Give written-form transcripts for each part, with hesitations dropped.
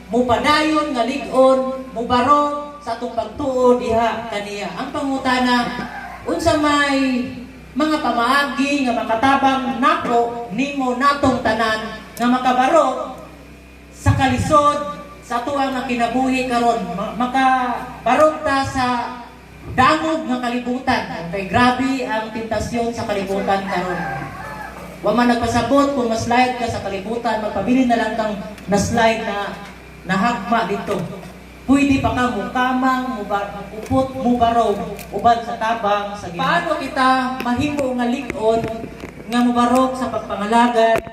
mupadayon nga lig-on, mubarog sa atong pagtuo diha kaniya. Ang pangutana, unsa may mga pamaagi nga makatabang nako nimo natong tanan nga makabarog sa kalisod sa tuwang nga kinabuhi karon, makabarog ta sa dangog nga kalibutan. Kay grabe ang tentasyon sa kalibutan karon. Wa man nagpasabot kung ma-slide ka sa kalibutan, magpabili na lang kang na-slide na nahagma dito. Pwede pa ka mukamang, upot, mubarog, uban sa tabang, sa Ginoo. Paano kita mahimo nga lig-on nga mubarog sa pagpangalagad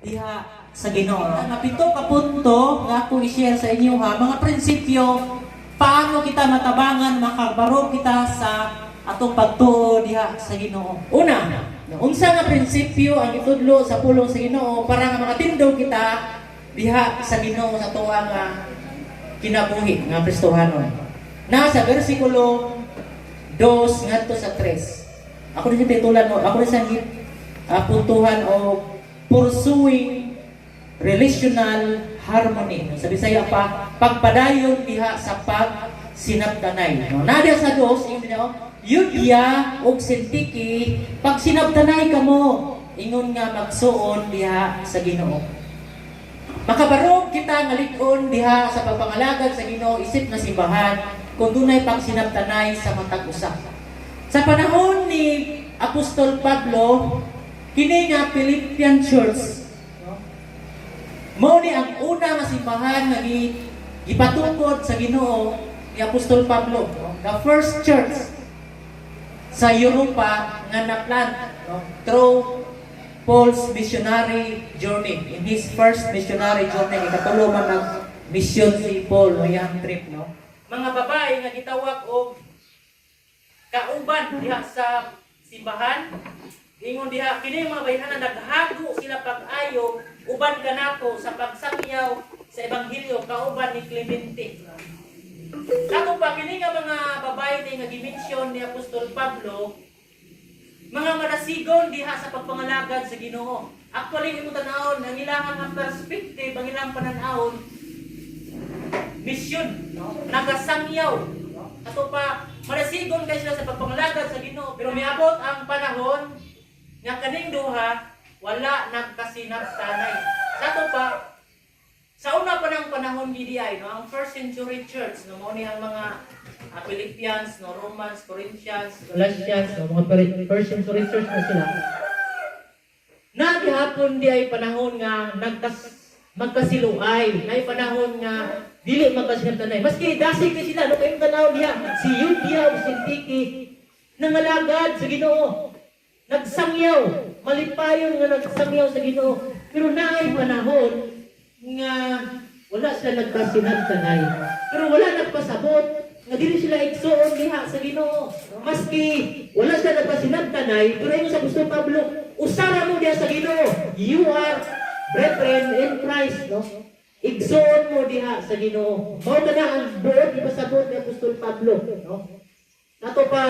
diha sa Ginoo? Ang pito ka punto nga ako i-share sa inyo ha, mga prinsipyo paano kita matabangan, makabarog kita sa atong pagtuo diha sa Ginoo. Una, unsa nga prinsipyo ang itudlo sa pulong sa Ginoo para nga makatindog kita diha sa Ginoo sa tuwa nga kinabuhi nga Kristohanon. Nasa bersikulo 2 ngadto sa 3. Ako din titulan mo, ako din sa puntuhan o pursuing relational harmony. Sa Bisaya pa, pagpadayon diha sa pagsinabtanay. No, nadiya sa 2, ingon niya, yudya og sintiki, pag sinabtanay kamo, ingon nga magsuon diha sa Ginoo. Makabarog kita nga lig-on diha sa pagpangalagad sa Ginoo isip na simbahan kung dunay pagsinabtanay sa matag usa. Sa panahon ni Apostol Pablo, kini nga Philippian Church, mao ni ang una nga simbahan nga gipatungkod sa Ginoo ni Apostol Pablo, the first church sa Europa nga na-plant through Paul's missionary journey. In his first missionary journey, ikatulo man ng mission si Paul o yung trip, no? Mga babae nga gitawag og kauban diha sa simbahan, ingon diha kini mga bayhanan naghago sila pag-ayo uban kanako sa pagsakyaw sa ebanghelyo kauban ni Clemente. Kato pa kini nga mga babae ni nga gimension ni Apostol Pablo, mga madasigon diha sa pagpangalagad sa Ginoo. Actually, imo tan-awon ang ilang nga perspective, ang ilang pananawon mission, no? Nagasangyaw. No? Ato pa madasigon kay sila sa pagpangalagad sa Ginoo, pero miabot ang panahon nga kaning duha wala nagkasinabtanay. Ato pa sa una pa ng panahon GDI, no, ang first century church, no, mo ni ang mga Philippians, no, Romans, Corinthians, Galatians, no, mga first century church na sila. Nagihapon di ay panahon nga magkasiluay, na ay panahon nga dili magkasinabtanay. Maski dasig ni sila, no, kayong tanaw niya, si Yudya o Sintiki, nangalagad sa Ginoo. Nagsangyaw, malipayon nga nagsangyaw sa Ginoo. Pero na ay panahon nga wala sila nagkasinabtanay. Pero wala nagpasabot nga dili sila igsuon diha sa Ginoo. Maski wala sila nagkasinabtanay, pero yung sa gusto Pablo, usara mo diha sa Ginoo. You are brethren in Christ, no? Igsuon mo diha sa Ginoo. Mao na ang buot ipasabot ni Apostol Pablo, no? Nato pa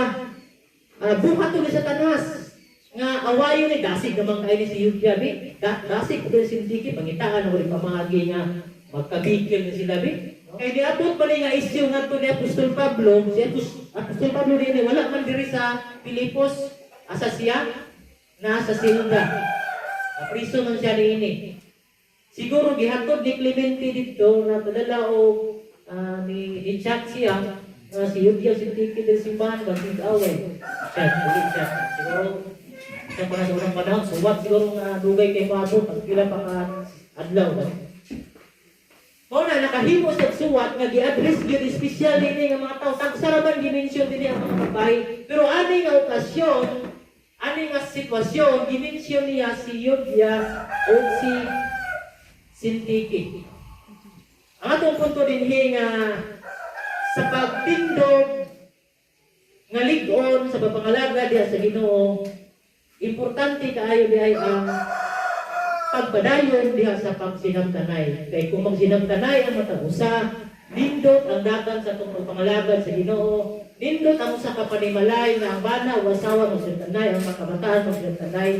buhat ni Satanas nga awayon ni dasig naman kayo ni si Yudya, bi. Dasig ko din Sintiki, pangitaan o rin pamahagi nga magkabikil ni sila, bi. Kaya di abot pa nga isyu nga to ni Apostol Pablo, si Apostol Pablo rin, wala man diri sa Pilipos, asa siya, nasa Silda. Apriso man siya rin. Siguro gihatod ni Clemente dito, na padala o ni chat siya, si Yudya, Sintiki din simbahan, bakit away. Chat. Siguro, sa panahon panahon, suwat siguro nga dugay kay Pablo, pag pila pa ka adlaw. Mao na nakahimo sa suwat nga gi-address gyud espesyal dinhi nga mga tawo. Tagsaraman gi-mention dinhi ang mga babae. Pero ani nga okasyon, ani nga sitwasyon, gi-mention niya si Yudya o si Sintiki. Ang atong punto dinhi nga sa pagtindog nga lig-on sa pagpangalaga diha sa Ginoo, importante kaayo di ay ang pagpadayon diha sa pagsinabtanay. Kay kung magsinabtanay ang matag usa, Nindot ang dagan sa itong pangalagan sa Ginoo. Nindot ang usa ka panimalay nga ang bana o asawa magsitanay, ang makabataan magsitanay.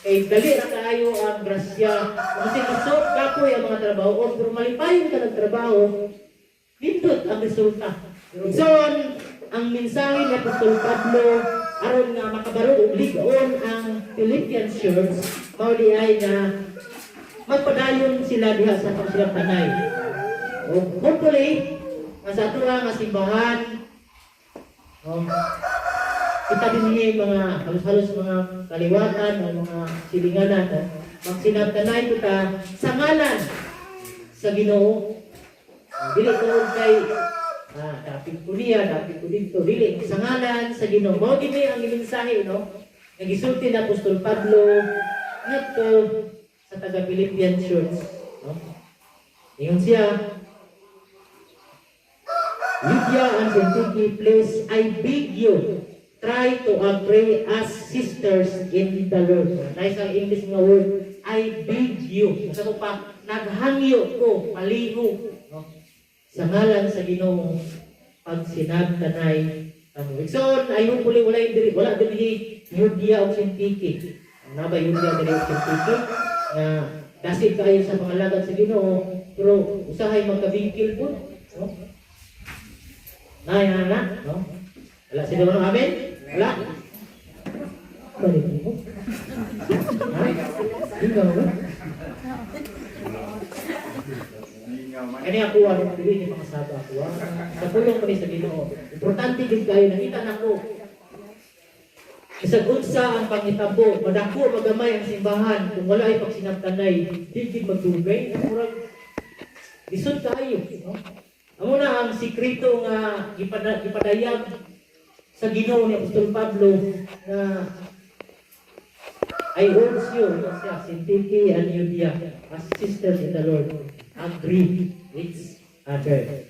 Kay dali ra kaayo ang grasya. Kung sinusot kapoy ang mga trabaho, pero malipayon ka ng trabaho, nindot ang resulta. So, ang mensahe ni Apostol Pablo aron nga makabaro og ligon ang Philippian church, mao di ay na magpadayon sila diha sa pagsilatanay. O hopefully, sa ato nga simbahan, kita din mga halos-halos mga kaliwatan o mga silinganan, magsinabtanay kita sa ngalan sa Ginoo. Dili tuod kay dapit ko niya, dapit ko dito, dili sa ngalan sa Ginoo. Mao gini ang mensahe, no? Nagisulti na Apostol Pablo ngadto sa taga Philippian church, no? Ingon siya, Lydia and Syntyche, please, I beg you, try to pray as sisters in the Lord. Nice ang English nga word, I beg you. Sa ito pa, naghangyo ko, maliho, no? Sa ngalan sa Ginoo, pag sinabtanay ang Ikson, ayun muli wala din Lydia o Syntyche. Ano ba Lydia o Syntyche? Dasit kayo sa pangalagan sa Ginoo, pero usahay magkabingkil po, no? Na, no? Wala sila mo amen? Wala? Balik mo? Ha? Ikaw ba? Kani ako, anong pili ni mga saba ako, sa pulong ko ni sa Ginoo. Importante din kayo, nakita na ko. Isang unsa ang pangitabo, madako, magamay ang simbahan, kung wala ay pagsinabtanay, hindi magdugay, isod tayo, no? Amo na ang sikreto nga gipadayag sa Ginoo ni Apostol Pablo na I urge you, Syntyche and Lydia, as sisters in the Lord, agree each other.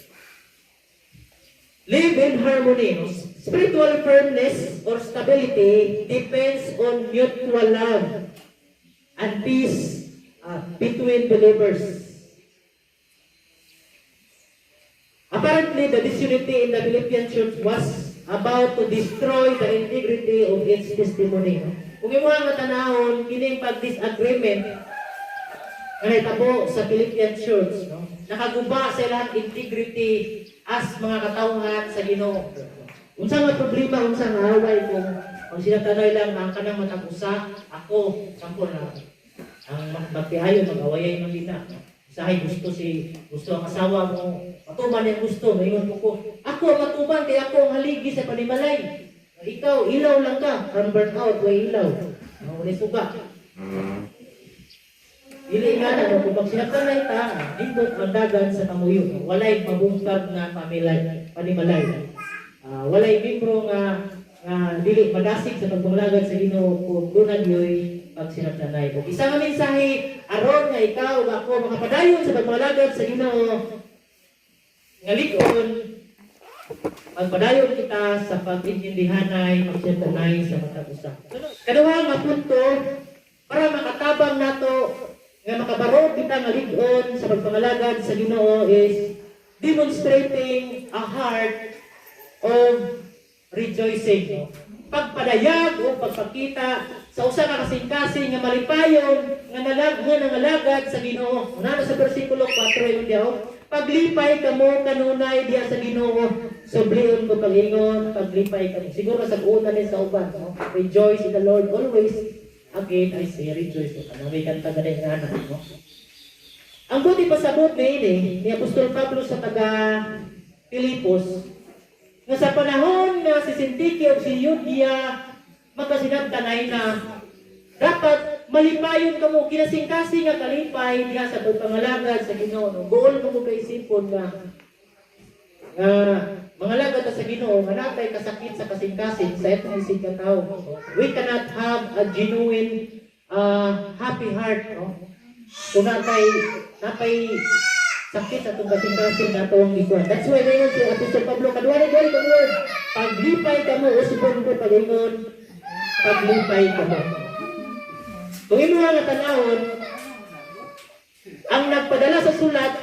Live in harmony. Spiritual firmness or stability depends on mutual love and peace between believers. Apparently, the disunity in the Philippian church was about to destroy the integrity of its testimony. Kung imo nga tanahon, kining pag-disagreement nga nahitabo sa Philippian church, no? Nakaguba sa ilang integrity as mga katawhan sa Ginoo. Unsa nga problema, unsa nga away kung sinatanay lang ang kanang matag-usa, ako, sampo na ang magpihayon, mag-awayay man din na. Sahay gusto ang asawa mo, matuman yung gusto, mayroon ko. Ako ang matuman, kaya ako ang haligi sa panimalay. Ikaw, ilaw lang ka, from burn out, way ilaw. Mawali suga. Dili nga na, kung magsinagtanay ta, dindot ang dagan sa kamuyo. Walay mabungkag na panimalay. Walay membro nga dili madasig sa pagpanglagan sa Ginoo kung doon yo'y pagsinagtanay. Kung isa nga mensahe, aron nga ikaw o ako makapadayon sa pagpanglagan sa Ginoo, ngalikon, magpadayon kita sa pag-intindihanay, pagsinagtanay sa matag-usa. Kaduha nga punto, para makatabang nato nga makabaro kita ngalikon sa pagpanglagan sa Ginoo is demonstrating a heart of rejoicing. Pagpadayag o pagpakita sa usa ka kasing-kasing nga malipayon nga nangalagad sa Ginoo. Una sa bersikulo 4 yung diaw, paglipay kamo kanunay diha sa Ginoo, sublion ko pagingon, paglipay kamo. Siguro sa una ni sa uban, no? Rejoice in the Lord always. Again, I say rejoice. Ano may kanta ganun nga anak, no? Ang buti pasabot ni Apostol Pablo sa taga Pilipos, nga sa panahon na si Syntyche o si Lydia magkasinabtanay na dapat malipayon ka mo, kinasing-kasing nga kalipay diha sa pagpangalagad sa Ginoo. Goal mo kay isipon nga mangalagad sa Ginoo nga natay kasakit sa kasing-kasing sa etnisig ka tao. We cannot have a genuine happy heart, no? Kung natay sakit sa itong kasing-kasing na itong ikuan. That's why ngayon si Apostol Pablo, kaduwari-duwari ka word, paglipay ka mo, usipon mo pagingon, paglipay ka mo. Kung ino nga tanawon, ang nagpadala sa sulat,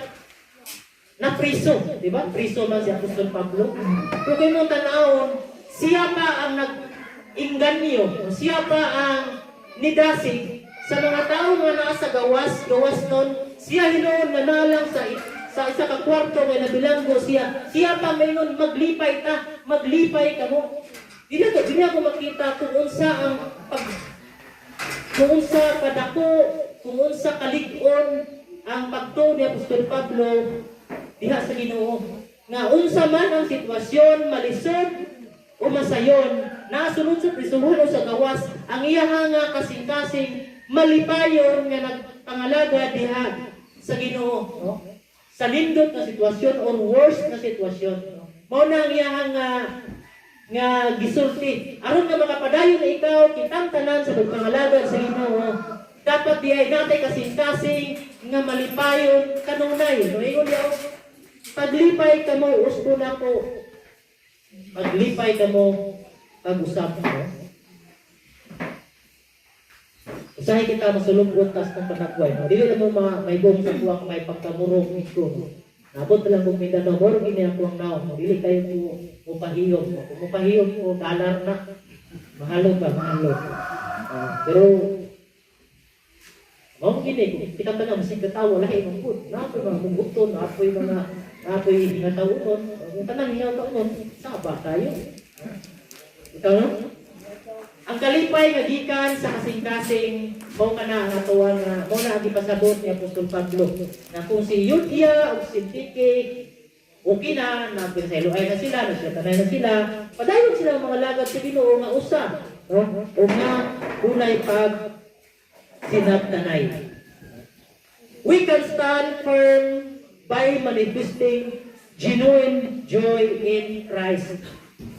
na priso, di ba? Priso man si Apostol Pablo. Pero kay mo tanawon, siya pa ang nag-inganyo, siya pa ang nidasig sa mga tao nga naa sa gawas nun, siya hinuon nga nalang sa isa ka kwarto nga nabilanggo siya pa mayroon maglipay ka mo. Dili ako makita kung unsa ang kung unsa kadako, kung unsa kalig-on ang pagtuo ni Apostol Pablo diha sa Ginoo. Nga unsa man ang sitwasyon, malisod o masayon, nasunod sa prisuhon o sa gawas, ang iya nga kasing-kasing malipayon nga nagpangalaga diha sa Ginoo. No? Sa lindot na sitwasyon or worst na sitwasyon. Mao na ang iya nga gisulti. Aron nga makapadayon na ikaw kitang tanan sa pagpangalaga sa Ginoo. Dapat diay natay kasing-kasing nga malipayon kanunay. No ingon diaw paglipay kamo usbo na ko. Paglipay kamo pag-usap mo. Usahay kita masulubot tas ng panagway. Dili na mo may bong sa kuwang may pagkamurong ito. Nabot lang kung Mindanao, morong ini ang kuwang naon. Dili kayo mo pahiyom. Kung mo pahiyom mo, dalar na. Mahalo ba? Mahalo. Pero, mong gini, kita ka na masing katawa, lahi mong good. Napoy mga mungguton, napoy mga taunon. Yung tanang niya taunon, saba tayo. Ikaw no? Ang kalipay nga gikan sa kasing-kasing mao kana ang atuang mao na ang gipasabot ni Apostol Pablo na kung si Euodia o si Syntyche okay na nagpinsaluay na sila, nagsatanay na sila, padayon sila mga lagad sa Ginoo nga usa, no? O nga unay pag sinabtanay. We can stand firm by manifesting genuine joy in Christ.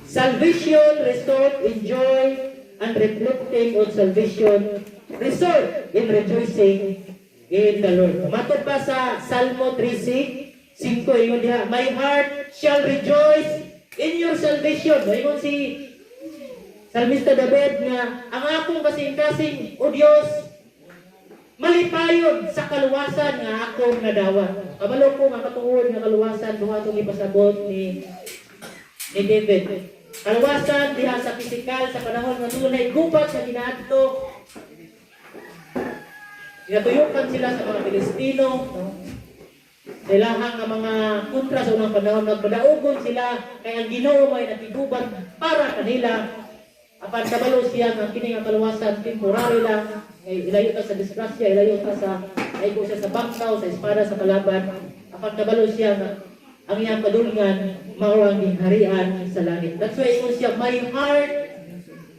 Salvation restored in joy and reflecting on salvation, result in rejoicing in the Lord. Matod pa sa Salmo 3:5, ingon diha, my heart shall rejoice in your salvation. Ingon si Salmista David nga, ang akong kasing-kasing, O Diyos, malipayon sa kaluwasan nga akong nadawat. Kabalo ko nga katuod nga kaluwasan, duha itong ipasabot ni David. Kaluwasan diha sa pisikal sa panahon nga tunay gubat sa ginaadto. Ginatuyukan sila sa mga Pilistino, no? Ilahang nga mga kontra sa unang panahon nagpadaugon sila kay ang Ginoo may natiguban para kanila. Apan kabalo siya nga kini nga kaluwasan temporary lang, ilayo ta sa disgrasya, ilayo ta sa aigo siya sa bangkaw, sa espada sa kalaban. Apan kabalo siya nga ang iyang kadulngan mao ang gingharian sa langit. That's why ingon siya, my heart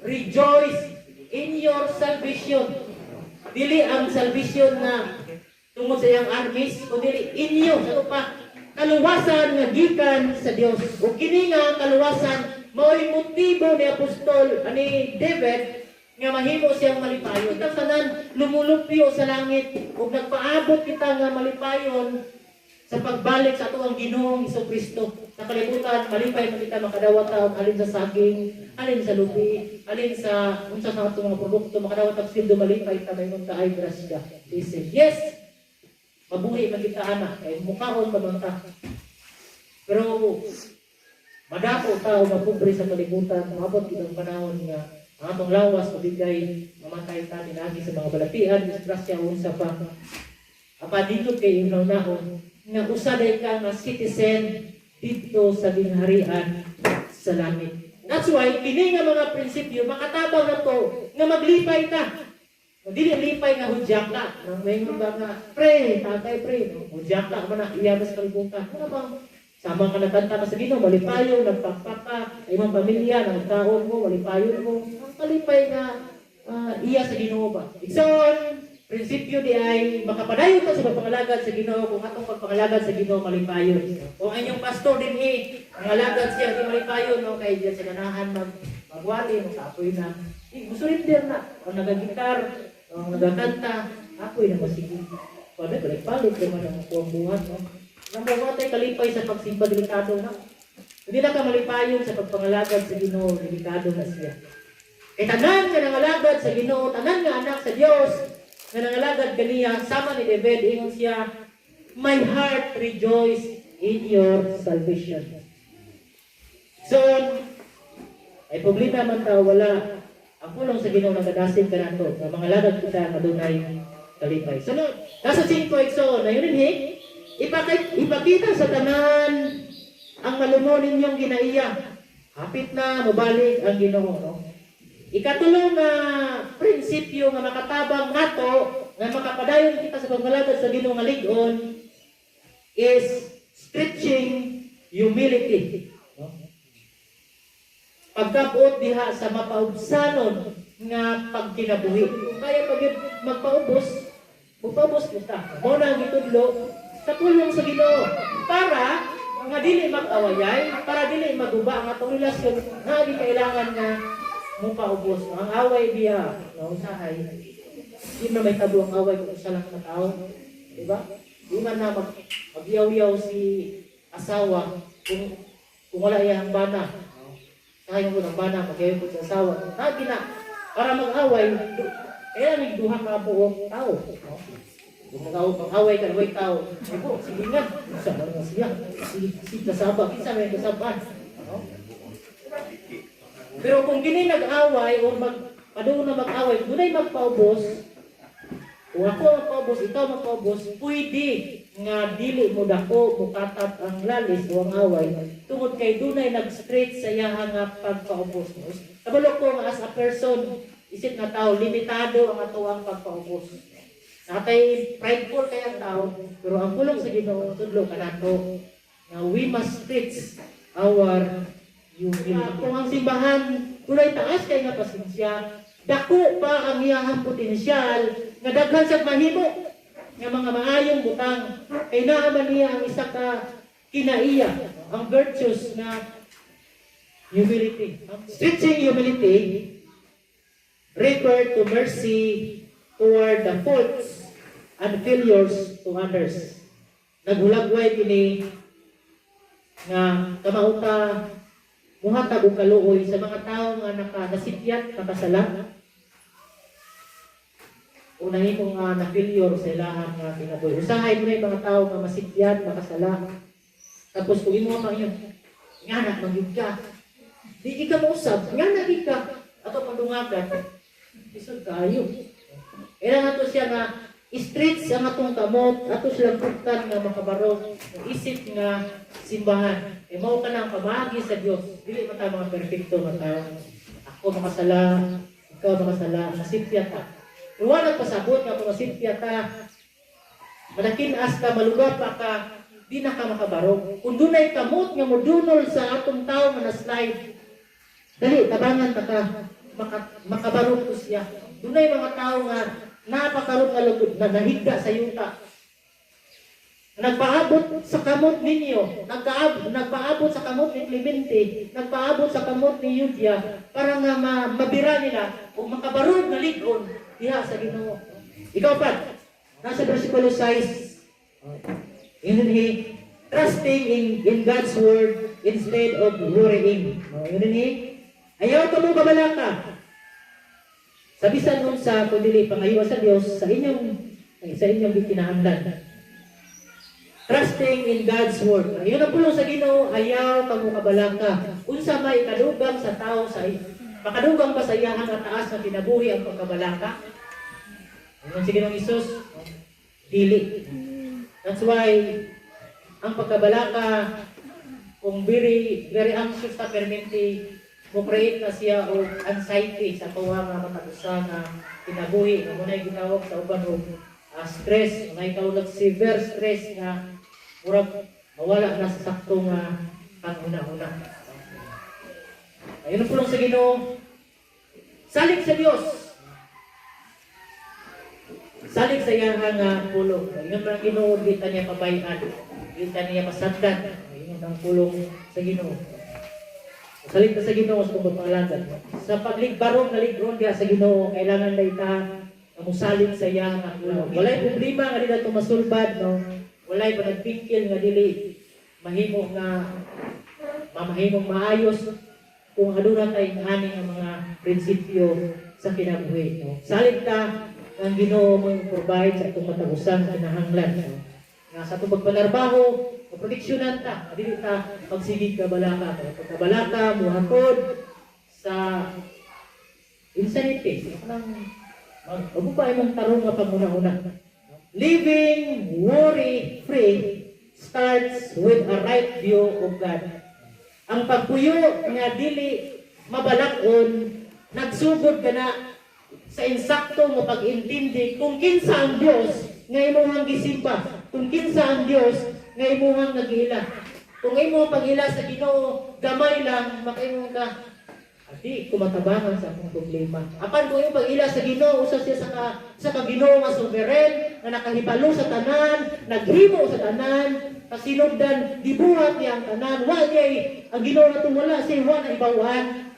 rejoice in your salvation. Dili ang salvation na tungod sa iyang armies, kundi inyo sa upa kaluwasan nga gikan sa Dios. O kini nga kaluwasan mao'y motibo ni Apostol ani David nga mahimo siyang malipayon. Kita tanan lumulupyo sa langit ug nagpaabot kita nga malipayon sa pagbalik sa atuang Ginoong Hesukristo. Sa kalibutan, malipay man kita makadawat alin sa saging, alin sa lubi, alin sa unsa sa atong mga produkto, makadawat ang sildo malipay ta may munta ay grasya. Listen, yes, mabuhi man kita anak, kay mukhaon pa man ta. Pero madako ta o mapobre sa kalibutan, mabot kitang panahon nga ang atong lawas mabigay mamatay ta dinagi sa mga balatian, disgrasya unsa pa. Apa dito kay iunahon nga usaday ka nga citizen dito sa gingharian sa langit. That's why kini nga mga prinsipyo makatabang na to nga maglipay ta. Dili lipay nga hudyak ka. Nang mayroon ba nga pre, tatay pre, hudyak ka man na iyabas kalibutan. Ano bang sama ka nakanta ka sa Ginoo, malipayon, nagpakpaka, imong pamilya, nagkaon mo, malipayon mo. Ang kalipay nga iya sa Ginoo ba. Ikson prinsipyo di ay makapadayon ka sa pagpangalagad sa Ginoo kung atong pagpangalagad sa Ginoo malipayon. Kung ang inyong pastor din pangalagad siya di malipayon no kay diyan sa ganahan magwali mo sa apoy na. Surrender na. Ang nagagitar, ang nagakanta, apoy na masigi. Pwede balik-balik naman ang buong buhat no. Nang mawatay kalipay sa pagsimba delikado na. Hindi na ka malipayon sa pagpangalagad sa Ginoo, delikado na siya. Kay tanan nga nangalagad sa Ginoo, tanan nga anak sa Dios nga nangalagad kaniya, sama ni David, ingon siya, my heart rejoice in your salvation. So, ay problema man ta wala ang pulong sa Ginoo nagadasin kanato nga mga lagad kita nga dunay kalipay. Sunod, nasa 5 ekso na yun ipakita sa tanan ang malumo ninyong ginaiya. Hapit na mabalik ang Ginoo, no? Ikatulong nga prinsipyo nga makatabang nato nga makapadayon kita sa pagmalagad sa Ginoo nga lig-on is stretching humility. No? Pagkapuot diha sa mapaubsanon nga pagkinabuhi. Kung kaya magpaubos kita. Mao na ang gitudlo sa pulong sa Ginoo para nga dili mag-awayay, para dili maguba ang atong relasyon nga di kailangan nga mupaubos. Ang away diha, no, usahay. Di na may tabo ang away kung isa lang na tao, di ba? Di man na magyaw-yaw si asawa kung wala iyang bana. Kaya mo ng bana, magyaw ko sa asawa. Lagi na, para mag-away, kaya nagduha ka buong tao. No? Kung mag-away ka, naway tao, sige nga, isa lang nga siya. Si kasaba, isa may kasaban. No? Pero kung gini nag-away, o padoon na mag-away, doon ay magpaubos, kung ako magpaubos, ikaw magpaubos, pwede nga dili mo dako, mukatat ang lalis o ang away, tungod kay dunay nag-straight sa iya nga pagpaubos. Kabalo ko nga as a person, isip nga tao, limitado ang ato ang pagpaubos. Natay prideful kaya ang tao, pero ang pulong sa Ginoo tudlo kanato nga we must stretch our humility. Kung ang simbahan kulay taas kay nga pasensya, dako pa ang iyang potensyal nga daghan sa mahimo nga mga maayong butang kay naa man niya ang isa ka kinaiya ang virtues na humility. Stretching humility refer to mercy toward the faults and failures to others. Naghulagway kini nga kamauta muhatag og kaluoy sa mga tawo nga nasipyat, nakasala. Unahin mo nga na-failure sa ilahang kinabuhi. Usahay mo na yung mga tao nga masipyat, makasala. Tapos kung imo pa yun, nga na, mag-yug ka. Di ka mausap, nga na ka. Ato pandungagan, isod kayo. Kaya nga to siya nga, stretch ang atong kamot, ato silang buktan nga makabarog, ang isip nga simbahan. E mao ka na ang pamagi sa Diyos. Dili man tayo mga perfecto nga tao. Ako makasala, ikaw makasala, nasipyat ka. Pero wala pasabot nga kung nasipyat ka, manakinas ka, malugar pa ka, di na ka makabarog. Kung dunay kamot nga modunol sa atong tao nga na-slide, dali, tabangan ta ka, makabarog ko siya. Dunay mga tao nga napakarog nga lugod na nahigda sa yuta. Nagpaabot sa kamot ninyo, nagpaabot sa kamot ni Clemente, nagpaabot sa kamot ni Yudia, para nga mabira nila o makabarog na ligon diha sa Ginoo. Ikaw pa, nasa versikulo 6, trusting in God's word instead of worrying. Ayaw ka mo kabalaka. Sabisan nun sa kundili pangayiwa sa Diyos sa inyong kinahanglan. Trusting in God's word. Ayun ang pulong sa Ginoo, ayaw ka mo kabalaka. Unsa may kadugang sa tao sa makadugang ba sa iyang nga taas na kinabuhi ang pagkabalaka? Ayun si Ginoong Hesus, dili. That's why ang pagkabalaka, kung very anxious na permente, mo-create na siya o anxiety sa tuwa nga matagusa na kinabuhi. Nga muna yung ginawag sa uban o stress. Nga ikaw severe stress nga murag mawala na sa sakto nga pang-una-una. Ayun ang pulong sa Ginoo. Salig sa Diyos. Salig sa iyang nga pulong. Ayun ang Ginoo, di ta niya pabayan. Di ta niya pasagdan. Ayun ang pulong sa Ginoo. Salig ta sa Ginoo sa tungkol pangalagan. Sa pagligbarong na ligron diha sa Ginoo, kailangan na ita musalig sa iyang nga pulong. Walay problema nga di na masulbad, no? Walay pa nagpikil nga dili mahimo nga mamahimong maayos kung aduna tay ani nga mga prinsipyo sa kinabuhi. No? Salig ta ang Ginoo mo provide sa itong matagusan kinahanglan. No? Nga sa itong pagpanarbaho, proteksyonan ta, dili ta pagsigig ka balaka. Pagka balaka muhakod sa insanity. Magupay mong tarong nga panguna-una. Living worry-free starts with a right view of God. Ang pagpuyo nga dili mabalakon, nagsugod ka na sa insakto nga pag-intindi kung kinsa ang Dios nga imong gisimba, kung kinsa ang Dios nga imong nag-iila. Kung imong pag-ila sa Ginoo gamay lang, makaimong ka di kumatabangan sa akong problema. Apan kung yung pag-ila sa Ginoo, usa siya sa Ginoo nga sovereign, nga nakahibalo sa tanan, naghimo sa tanan, kasinugdan, gibuhat niya ang tanan. Wa niya ang Ginoo na wala siya wa na ibawan.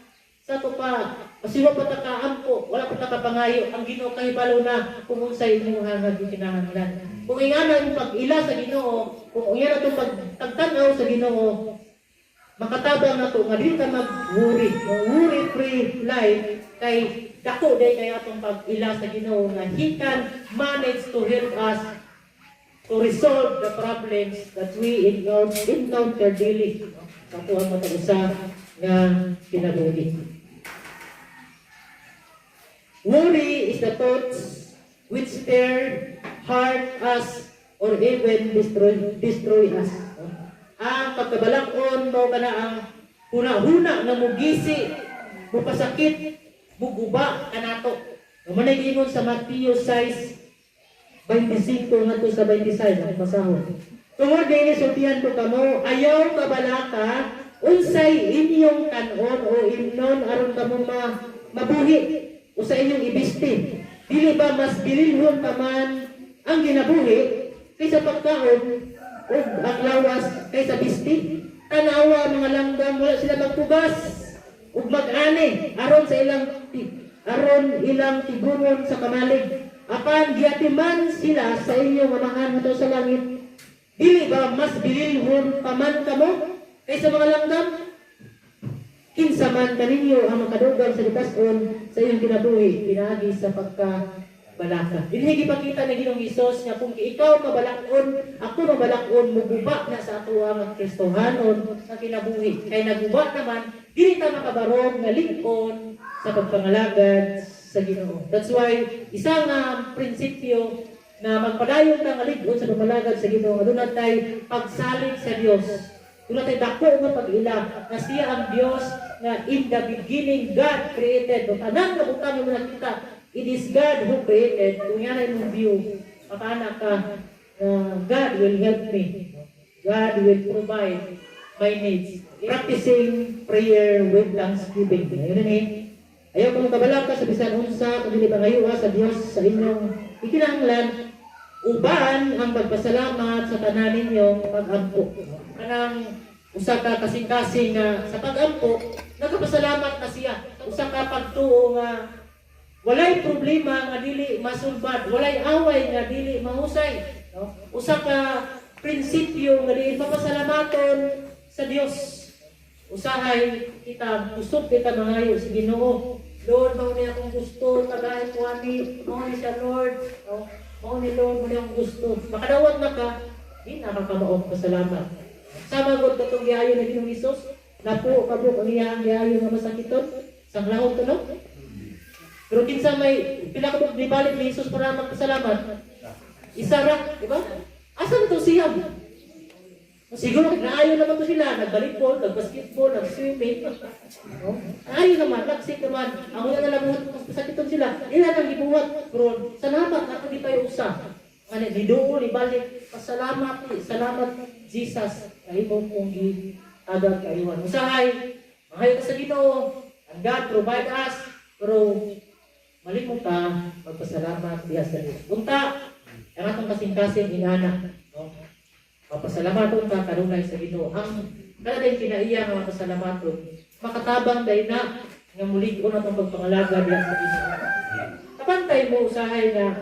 Sa to pa, kasi wa pa ta kaampo, wala pa ta kapangayo, ang Ginoo kahibalo na kung unsay imong hangad kinahanglan. Kung ingana yung pag-ila sa Ginoo, kung ingana itong pagtanaw sa Ginoo, makatabang na to nga dili ka mag-worry, worry-free life kay dako day kay atong pag-ila sa Ginoo nga He can manage to help us to resolve the problems that we encounter daily. Sa tuwang matag-usa nga kinabuhi. Worry is the thoughts which tear, hurt us, or even destroy us. Ang pagkabalakon mo ka na ang huna-huna na mugisi, mupasakit, muguba ka na to. Naman ay ingon sa Matthew 6:25 ngadto sa 26 ang pasahon. Tungod din sultihan ko kamo, ayaw kabalaka, unsay inyong kanon o imnon aron kamo mabuhi o sa inyong ibistin. Dili ba mas bililhon pa man ang ginabuhi kaysa pagkaon o ang lawas kaysa bisti? Tanawa mga langgam, wala sila magpugas ug mag-ani aron ilang tigunon sa kamalig. Apan giatiman sila sa inyong amahan ato sa langit. Dili ba mas bililhon pa man kamo kaysa mga langgam? Kinsa man kaninyo ang makadugang sa lipason sa iyong kinabuhi pinaagi sa pagkabalaka. Dinhi gipakita ni Ginoong Hesus nga kung ikaw mabalakon, ako mabalakon, muguba na sa ato ang Kristohanon sa kinabuhi. Kay naguba naman, dili ta makabarog nga lingkon sa pagpangalagad sa Ginoo. That's why isang prinsipyo na magpadayon ka nga ligon sa pagpangalagad sa Ginoo, aduna tay pagsalig sa Dios. Doon natin dako nga pag-ila na siya ang Diyos na in the beginning God created. Doon tanang nabutan mo nakita, it is God who created. Kung yan ay mong view, makaana ka, God will help me. God will provide my needs. Practicing prayer with thanksgiving. Ayun eh. Ayaw kung kabalak ka sa bisan unsa, kung hindi ba ngayon sa Diyos sa inyong ikinahanglan, uban ang pagpasalamat sa tanan ninyong pag-ampo. Kanang usa ka kasing-kasing nga sa pag-ampo, nagpasalamat na siya. Usa ka pagtuo nga walay problema nga dili masulbad, walay away nga dili mahusay. No? Usa ka prinsipyo nga dili mapasalamaton sa Dios. Usahay kita kusog kita mangayo sa Ginoo. Lord, mao ni akong gusto, tagay ko ani, mao ni sa Lord. No? Mao ni Lord, mao ni akong gusto. Makadawat na ka, di na makamaog pasalamat. Sama gud katong giayo ni Ginoong Hesus, napo kabuk ang iyang giayo nga masakiton, sang lahom tunog. Pero kinsa may pinakabuk ni balik ni Hesus para magpasalamat. Isa ra, di ba? Asa na to siya? Siguro naayo naman to sila, nagbalibol, nagbasketball, nagswimming. No? Naayo naman, nagsik naman. Ako na nalabuhat kung pasakiton sila. Ila nang gibuhat, pero salamat ako di tayo usa. Ano, nidoon, ibalik, pasalamat, salamat Jesus, kahimong kong agad kaiwan. Usahay, mahayo ka sa Ginoo, and God provide us, pero malimot ka, magpasalamat diya sa Diyos. Unta, ang atong kasing-kasing inana, no? Magpasalamaton ka, karunay sa Ginoo. Ang kada din kinaiya nga magpasalamaton, makatabang dahil na, nga muli ko na itong pagpangalaga diya sa Ginoo. Kapantay mo, usahay na,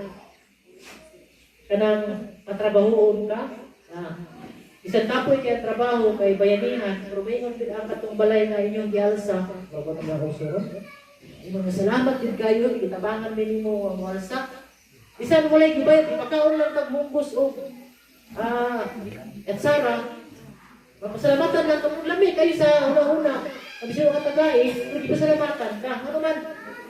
kanang katrabahoon ka, isang tapoy kaya trabaho kay bayanihan, pero may ingon din ang katong balay na inyong gialsa, bago na ako suron. Mga salamat din kayo, kitabangan din mo ang walsa. Bisan walay gibayad, ipakaon lang kag munggos o et Sara, Mapasalamatan lang kung lami kayo sa una-una. Sabi siya ka tagay, kung di pasalamatan ka. Ano man,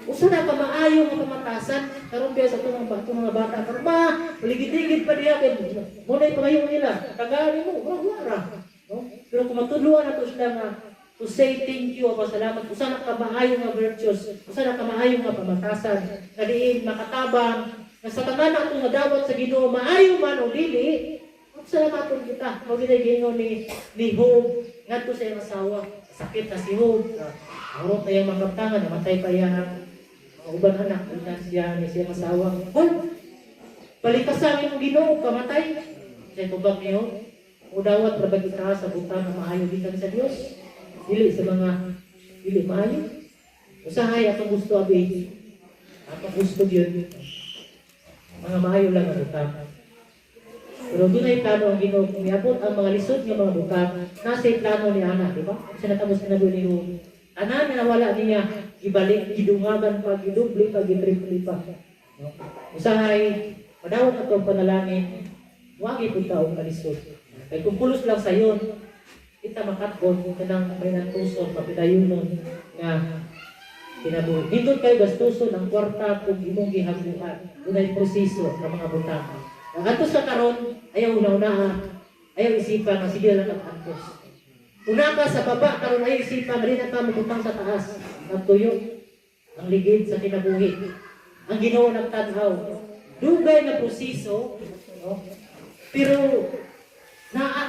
usa na ka maayo nga pamatasan, karon biya sa itong mga bata. Karon ba, maligid-ligid pa diya, muna yung pangayon nila. Tagali mo, wala. No? Pero kung matuluan na to sila nga, to say thank you, pasalamat, usa na ka maayo nga virtues, usa na ka maayo nga pamatasan, nga diin makatabang, nga sa tanan ato nga dawat sa Ginoo maayo man o dili, salamaton kita. Maginay gingon ni Job ngadto sa iyang asawa, sakit na si Job. Aron tayong magkaptangan, namatay pa yan uban anak, unan siya ni siyang asawa. Hoy, palikasan imong Ginoo kamatay. Say tubag niyo, o dawat ra bagi ka sa butang na maayo gikan sa Dios. Dili sa mga dili maayo. Usahay atong gusto abi. Atong gusto gyud. Mga maayo lang ang butang. Pero doon ay plano ang Ginoo kung iabot ang mga lisod ng mga butang, nasa plano ni Ana, di ba? Kasi natapos na doon ni Job. Ana na nawala niya, ibalik, gidungagan pa, gidubli pa, gitripli pa. No? Usahay, madawat na itong panalangin, huwag ipunta ang kalisod. Kaya kung pulos lang sa yun, kita makatkon, kanang may nantuson, mapitayunon, nga kinabuhi. Dito kayo gastuson ang kwarta kung imong gihaguan. Doon ay proseso ng mga butang. Ang antos ka karon, ayaw una-una, ayaw isipan nga sige lang ang antos. Una ka sa baba, karon ayaw isipan, rin na ka mabutang sa taas. Ang tuyo, ang ligid sa kinabuhi. Ang Ginoo nagtanaw. Dugay na proseso, no? Pero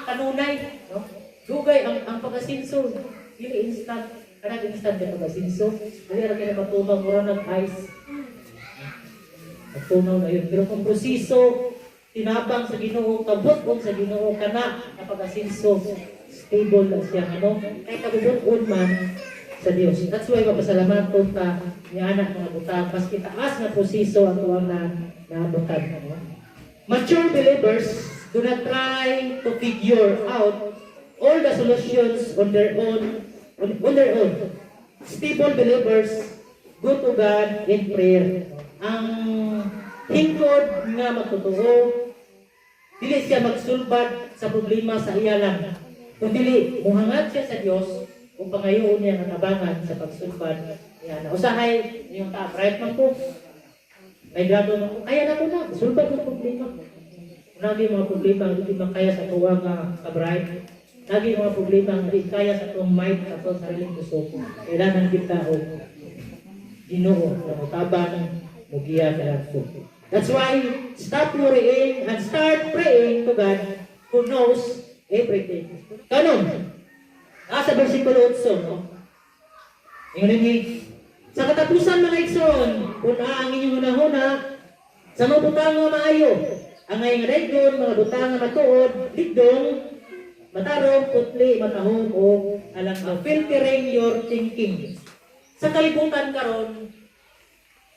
kanunay, no? Dugay ang pag-asinso, hindi instant. Kanag instant yung pag-asinso. Dali ra kay matunaw mura nag-ice. Matunaw na yun. Pero kung proseso, tinabang sa Ginoo, kabot sa Ginoo kana napag-asinso, stable lang siya, ano? Kay kabubot man sa Dios. That's why mapasalamaton ta ni anak mga butang, maski taas na proseso ang tuwang naabotag, ano? Mature believers do not try to figure out all the solutions on their own. Stable believers go to God in prayer. Ang hingkod nga magtotoo, dili siya magsulbad sa problema sa iya lang. Kung dili, muhangad siya sa Dios kung pangayoon niya ang tabangan sa pagsulbad niya. Usahay, yung bright man ko, may grado na ko, kaya na ko na, sulbad ng problema. Nagi mga problema, hindi makaya sa tuwang ka-bright. Nagi mga problema, hindi kaya sa tuwang might, sa tuwang sariling gusto ko. Kailangan kita o Ginoo na mutabang mugiya ka lang po. That's why, stop worrying and start praying to God who knows everything. Kanon? Nasa versikulo 8, no? Sa katapusan mga igsoon, kung ang inyong hunahuna, sa mga butang nga maayo, ang ngayong regon, mga butang nga matuod, ligdong, matarong, putli, matahong, o alang filtering your thinking. Sa kalibutan karon,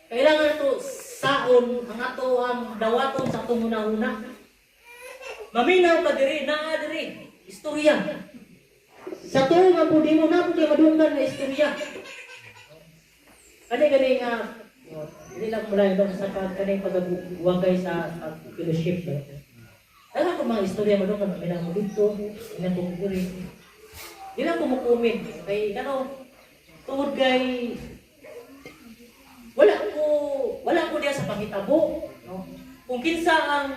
kailangan ito saon ang ato ang dawaton sa atong una-una. Maminaw ka diri, naa diri, istorya. Sa tuong ang pudi mo na, pudi madunggan na istorya. Kani nga, hindi lang mula yung sa kani pag-uwagay sa fellowship. Alam ko mga istorya madunggan, maminaw mo dito, maminaw mo diri. Hindi lang kumukumin. Kay, tuod kay, wala ko diya sa pangitabo, no? Kung kinsa ang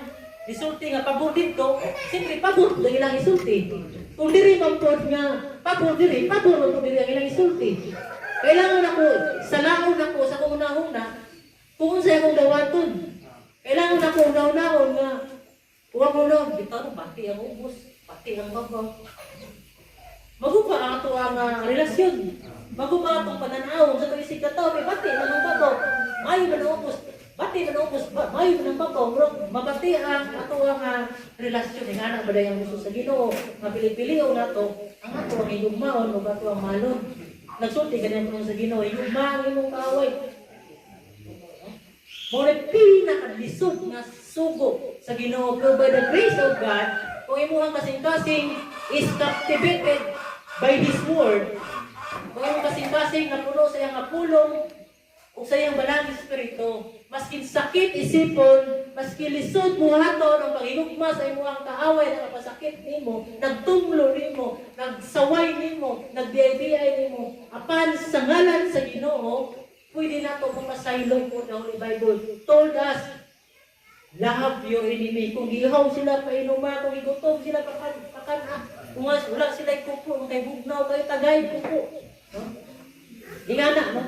isulti nga pabor dito, siyempre pabor lang ilang isulti. Kung diri man pod nga pabor diri ang ilang isulti. Kailangan ako salaon ako sa una-una kung unsa akong dawaton. Kailangan ako una-una nga huwag mo lang dito pati ang ubos, pati ang babaw. Magupa ato ang relasyon. Magupa atong pananaw sa tuig sigataw, may bati na ng babaw. Mayo man ang ubos. Bati man ang ubos, mayo man ang babaw. Mabati ang ato ang relasyon. Ang anak ba ang gusto sa Ginoo? Mapili-piliw na to. Ang ato ang iyugmaon o ato ang malon. Nagsulti ganyan ko sa Ginoo. Iyugma ang imong kaaway. Muna pinakalisod na sugo sa Ginoo. Pero by the grace of God, kung imuhang kasing-kasing is captivated by His Word, kung imuhang kasing-kasing na puno sa iyang apulong o sa iyang balang Espiritu, Maskin sakit isipon, maski lisod buhaton ang pangigugma sa imong kaaway na kapasakit nimo, nagtumlo nimo, nagsaway nimo, nagbiay-biay nimo, apan sa ngalan sa Ginoo, pwede nato mapasaylong po the Holy Bible told us, love your enemy. Kung gihaw sila painuma, kung igutom sila pakana, kung wala sila kupo, kay bugnaw, kay tagay kupo. No? Ingana, no?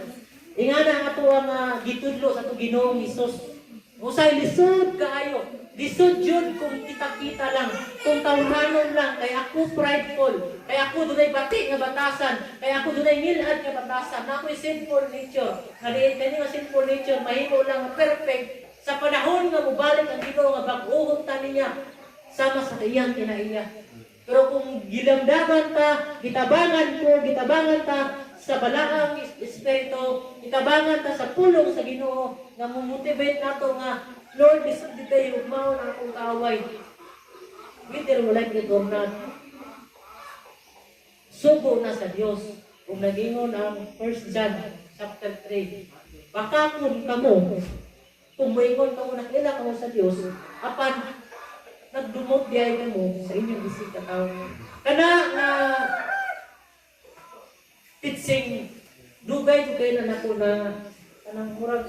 Ingana ang ato ang gitudlo sa ato Ginoong Hesus. Usay lisod kaayo. Lisod yun kung kita-kita lang. Kung tawhanon lang. Kaya ako prideful. Kaya ako dunay bati nga batasan. Kaya ako dunay ngilad nga batasan. Na ako'y sinful nature. Ngaliin kani nga sinful nature, mahimo lang perfect. Sa panahon nga mubalik ang Ginoo nga bag-uhog ta niya. Sama sa iyang kinaiya. Pero kung gilamdaman ta, gitabangan ta sa balaang espiritu, itabangan ta sa pulong sa Ginoo nga mo-motivate nato nga Lord, lisod di kayo mao na akong kaaway. Whether mo like it or not, subo na sa Dios. Kung nagingon ang 1 John chapter 3, baka kung kamo, kung moingon kamo nakila kamo sa Dios, apan nagdumot biyay kamo sa inyong bisita tao. Kana na teaching dugay na nako na kanang murag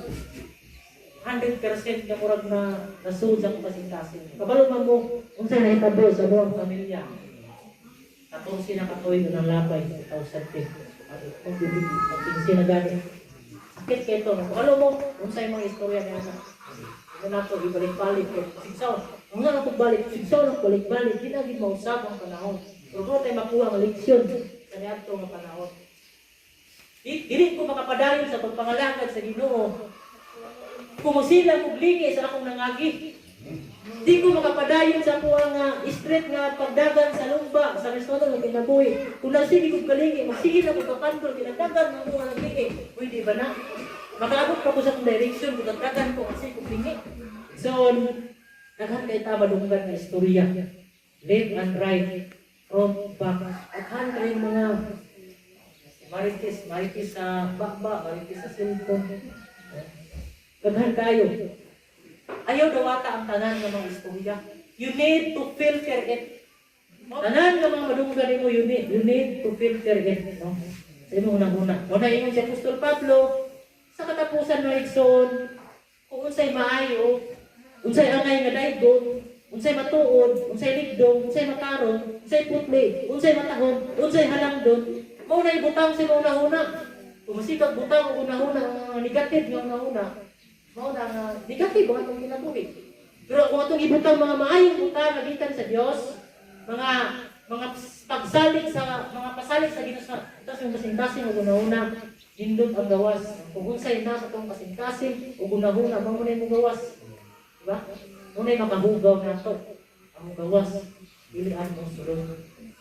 100% na murag na nasud sa kasing-kasing. Kabalo man mo unsa na itabo sa buong pamilya. Atong sinakatoy ng labay sa 2010. At kung bibig at sinagani. Sakit kay to. Kabalo mo unsa imong istorya niya na. Ito na to ibalik-balik ko. Sigsaw. Kung nga ako balik, sigsaw lang balik-balik. Di na gid mausap ang panahon. Pero kung tayo makuha ang leksyon sa niadto nga panahon. Dili ko makapadayon sa pagpangalangad sa Ginoo. Kung sila muglingi sa akong nangagi. Di ko makapadayon sa akong street nga pagdagan sa lumba, sa restaurant nga kinabuhi. Kung nasige ko kalingi, magsige na ko kapantol, kinagdagan ng mga naglingi. Pwede ba na? Makaabot pa ko sa akong direction, kung nagdagan ko kasi kung lingi. So, naghan kay tama dunggan na istorya. Left and right, front, back. At hand mga marites sa bakba, marites sa cellphone. Gaghan kayo. Ayaw dawata ang tanan ng mga istorya. You need to filter it. Tanan ng mga madunggan mo, you need to filter it. No? Sa imong unang-una. Una ingon si Apostol Pablo, sa katapusan ng Igsoon, kung unsay maayo, unsay angay nga daygon, unsay matuod, unsay ligdong, unsay makaron, unsay putli, unsay matahon, unsay halangdon, mao na ibutang sa una-una. Kung masikap butang ang una-una, negative nga una-una, mao na negative ang atong kinabuhi. Pero kung atong ibutang mga maayong butang nagikan sa Dios, mga pagsalig sa mga pasalig sa Ginoo sa tas yung kasing-kasing ug una-una, hindot ang gawas. Kung unsay na sa tong kasing-kasing ug una-una, mao na imong gawas. Diba? Muna yung makahugaw na ito. Ang gawas, pilihan mo sulod.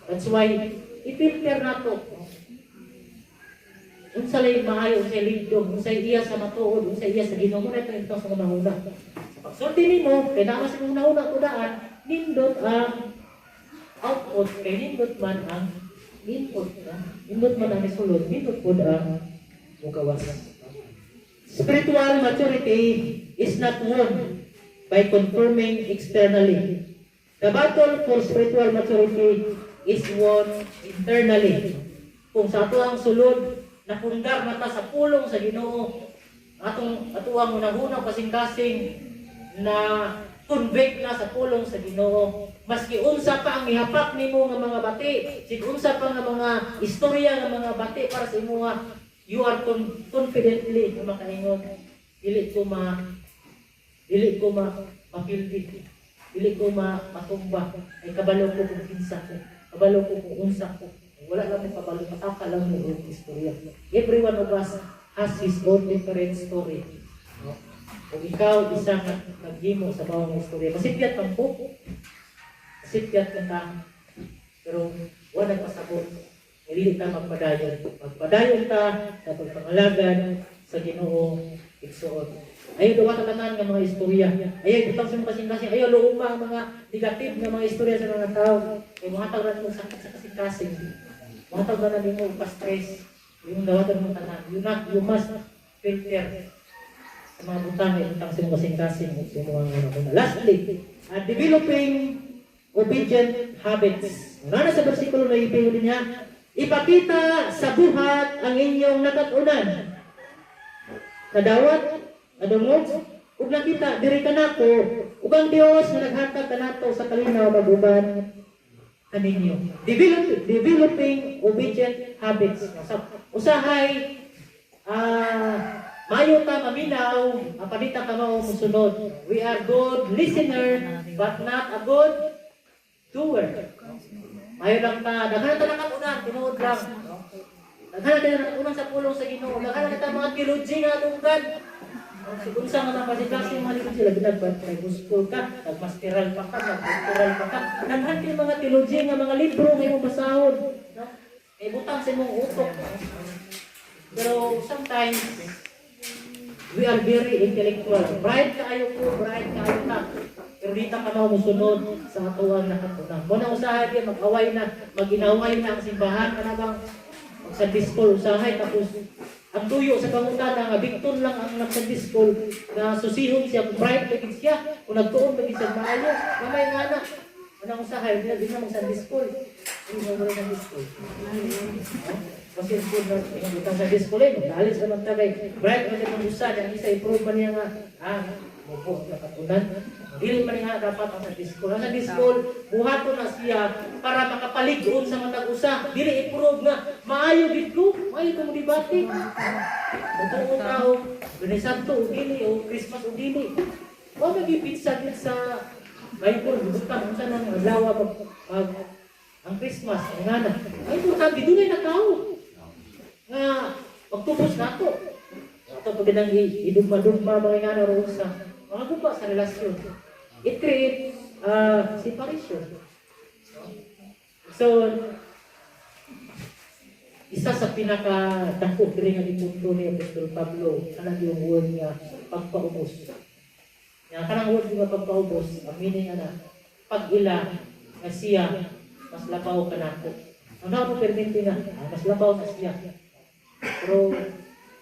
That's why, i-filter na ito. Unsay maayo, unsay ligdong, unsay iya sa matuod, unsay iya sa Ginoo. Muna ito sa una-una. Sa pagsulti nimo, kaya naman sa una-una tudaan, nindot ang output, kaya nindot man ang input. Nindot man ang isulod, nindot po ang gawas. Spiritual maturity is not won by confirming externally. The battle for spiritual maturity is won internally. Kung sa ato ang sulod, napundar na ta sa pulong sa Ginoo, atong ang unang-unang kasing-kasing na convict na sa pulong sa Ginoo. Maski unsa pa ang ihapak nimo nga mga bati, sig unsa pa nga mga istorya nga mga bati para sa imo nga you are confidently nga makaingon, dili ko mapildi, dili ko matumba, ay kabalo ko kung kinsa ko, kabalo ko kung unsa ko. Wala lang may kabalo, mataka lang mo yung istorya. Every one of us has his own different story. No? Kung ikaw isang naghimo sa bawang istorya, masipyat kang po, masipyat kang tang, pero wala pasabot. Hindi ka magpadayon. Magpadayon ka sa pagpangalagan sa Ginoo igsoon. Ayaw daw katanan ng mga istorya. Ayaw butang sa mga kasing-kasing. Ayaw luuma ang mga negative na mga istorya sa mga tao. Ay mga tao na mong sakit sa kasing-kasing. Mga tao na mong pa-stress. Yung dawatan mong tanan. You must filter. sa mga butang ibutang sa mga kasing-kasing sa mga lastly, developing obedient habits. Nana sa bersikulo na ipingo din niya, ipakita sa buhat ang inyong nakatunan. Kadawat, adungog, ug nakita diri kanako ug ang Dios nga naghatag kanato sa kalinaw maguban kaninyo. Developing obedient habits. Usahay mayo ta maminaw, apalita ka mao musunod. We are good listener but not a good doer. Mayo lang ta, daghan ta nakatunan, tinuod lang. Daghan ta nakatunan sa pulong sa Ginoo. Daghan ta mga theology nga tungkad. Kung sa mga kasi mga dito sila ginagbat kay gusto ka, nagmasteral pa ka, nagdoktoral pa ka. Daghan kay mga theology nga mga libro nga imong basahon, no? Ay butang sa imong utok. Pero sometimes we are very intellectual. Bright kaayo ko, bright kaayo ka. Pero di ta ka musunod sa atuang nakatunan. Muna usahay din mag-away na, mag-inaway na ang simbahan kana bang sa disco usahay tapos ang tuyo sa pangutana nga bigton lang ang nag-Sunday school na susihon siya kung bright lagi siya kung nagtuon lagi siya maayo gamay nga na anong usahay di na mag-Sunday school hindi mo rin Sunday school kasi school na pinagutang sa disco rin dalis naman tagay bright kasi kung usa ang isa i-prove man niya nga mupo nakatunan dili man nga dapat ang Sunday school. Ang Sunday school, buhato na siya para makapalig-on sa matag usa. Dili i-prove nga maayo gid ko, maayo kong debate. Totoo tao, Santo o dili o Christmas o dili. O nagipitsa gid sa Bible, butang unsa nang adlaw pag ang Christmas, ang ngana. Ay importante dunay na tao. Nga pagtubos nato. Ato pag nang idugma-dugma mga ngana ro sa mga guba sa relasyon. It creates separation. So, isa sa pinaka-dako diri nga gipunto ni Apostol Pablo kanang yung word nga pagpaubos. Nga kanang word nga pagpaubos, ang meaning ana pag-ila nga siya mas labaw kanako. Ang namo permente nga mas labaw na siya. Pero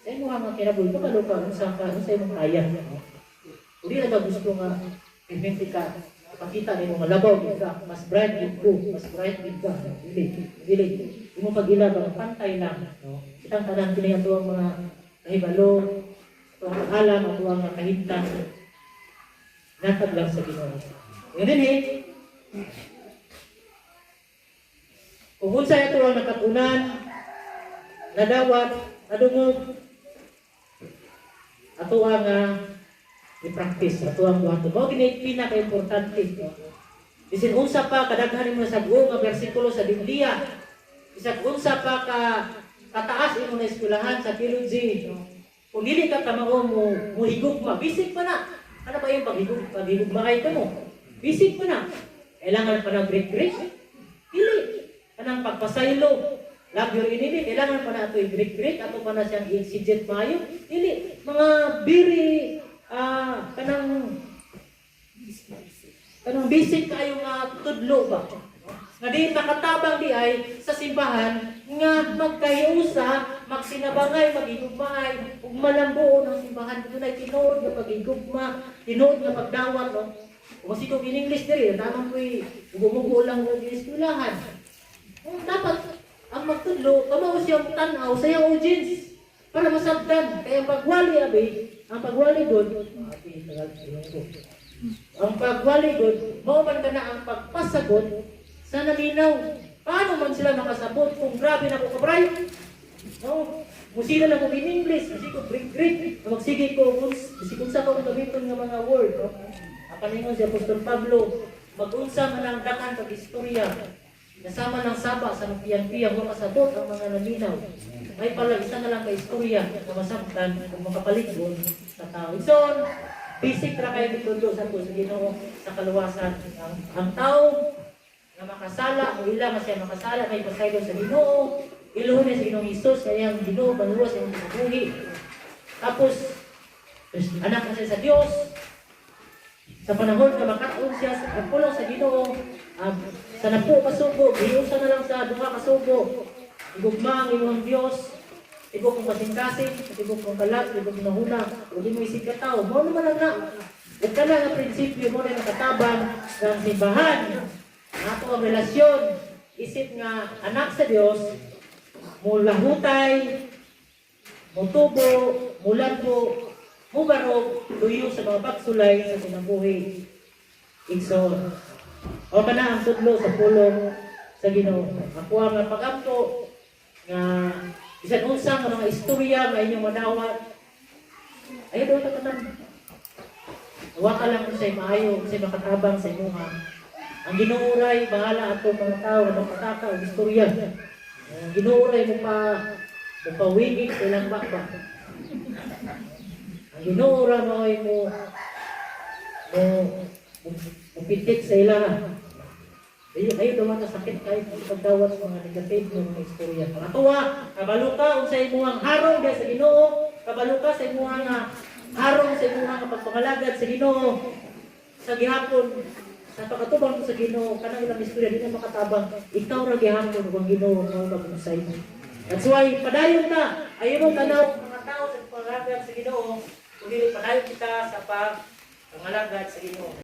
sa imo nga kinabuhi kabalo ka unsa imong kaya. Uri na ba gusto nga permente ka pakita nimo nga labaw ka, mas bright gid ko, mas bright gid ka. Dili. Imo pag-ila ba pantay lang, no? Kitang tanan kini ato ang mga kahibalo, ang alam ato ang kahimtang natag lang sa Ginoo. Yun din kung unsay ato ang nakatunan, nadawat, nadungog, ato ang i-practice, ato ang buhaton. Mao gini pinaka-importante. Bisin unsa pa kadaghan mo sa buong nga bersikulo sa Biblia. Bisan unsa pa kataas imo na eskwelahan sa theology. Kung dili ka kamao mo higugma, bisig pa na. Ano ba yung paghigugma kay kamo? Bisig pa na. Kailangan pa ng break. Dili. Kanang pagpasaylo. Love your enemy. Kailangan pa na ito i-break. Ato pa na siyang i-exegete mayo. Dili. Mga biri kanang basic kayo nga tudlo ba? Nga di nakatabang di ay sa simbahan nga magkahiusa, magsinabangay, magigugmaay, ug malambuo ng simbahan dito na tinuod nga pagigugma, tinuod nga pagdawat no. Kung sikog in English diri, tamang ko'y gumugo lang ng eskwelahan. Dapat ang magtudlo, kamao siyang tanaw sa iyang audience para masabtan. Kaya pagwali abi, ang pagwaligod, mao man kana ang pagpasagot sa naminaw. Paano man sila makasabot kung grabe na ko kabray? No, musila na ko in English, kasi ko Greek, magsige ko sa ko gamiton nga mga word, no? Akaningon si Apostol Pablo, mag-unsa man ang dakan pag istorya. Nasama ng saba sa piyan-piyan mo kasabot ang mga naminaw. May pala isa na lang ka istorya na masabtan kung makapaligod sa tao. So, basic ra kayo ditundo sa Ginoo sa kaluwasan. Ang tao na makasala, o ila nga siya makasala, may pasaylo sa Ginoo, iluhon niya sa Ginoong Hesus, kaya ang Ginoo, maluwas yung buhi. Tapos, anak na siya sa Diyos, sa panahon na makataon siya sa pulong sa Ginoo, sa napo kasubo, giusa na lang sa duha kasubo, igugma ang imong Diyos, tibok mong kasing-kasing, tibok mong kalat, tibok mong nahuna, kung di mo isip ka tao, mo naman lang na. Ito ka lang ang prinsipyo mo na nakatabang ng simbahan. Ato ang relasyon, isip nga anak sa Dios, mulahutay, mutubo, muladbo, mubarog, luyo sa mga pagsulay sa sinabuhi. Igsoon. O ka na ang tudlo sa pulong sa Ginoo. Ako ang pag-ampo nga bisan unsang mga istorya nga inyong madawat. Ayaw daw ito katan. Huwag ka lang sa'y maayo, sa'y makatabang sa imuha. Ang ginuuray, bahala ato mga tao na magpataka o istorya. Ang ginuuray mo pawigit ilang bakba. Ang ginuuray mo ay mo pitik sa ilang. Ayaw daw na sakit kahit pagdawat sa mga negative ng mga istorya. Pangatuwa, kabalo ka sa imuhang harong dahil sa Ginoo, kabalo ka sa imuhang harong sa imuhang pagpangalagad sa Ginoo. Sa gihapon, sa pagkatubang sa Ginoo, kanang ilang istorya, di na makatabang, ikaw ra gihapon kung Ginoo mo mag-usay mo. That's why, padayon ka, ayaw mo tanaw mga tao sa pagpangalagad sa Ginoo, kundi padayon kita sa pagpangalagad sa Ginoo.